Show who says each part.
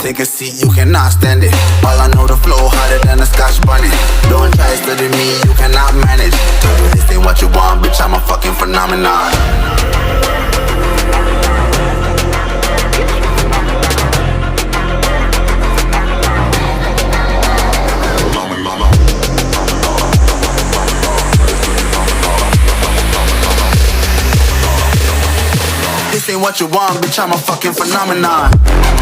Speaker 1: take a seat, you cannot stand it. All I know, the flow harder than a Scotch bunny. Don't try studying me, you cannot manage. This ain't what you want, bitch, I'm a fucking phenomenon. This ain't what you want, bitch, I'm a fucking phenomenon.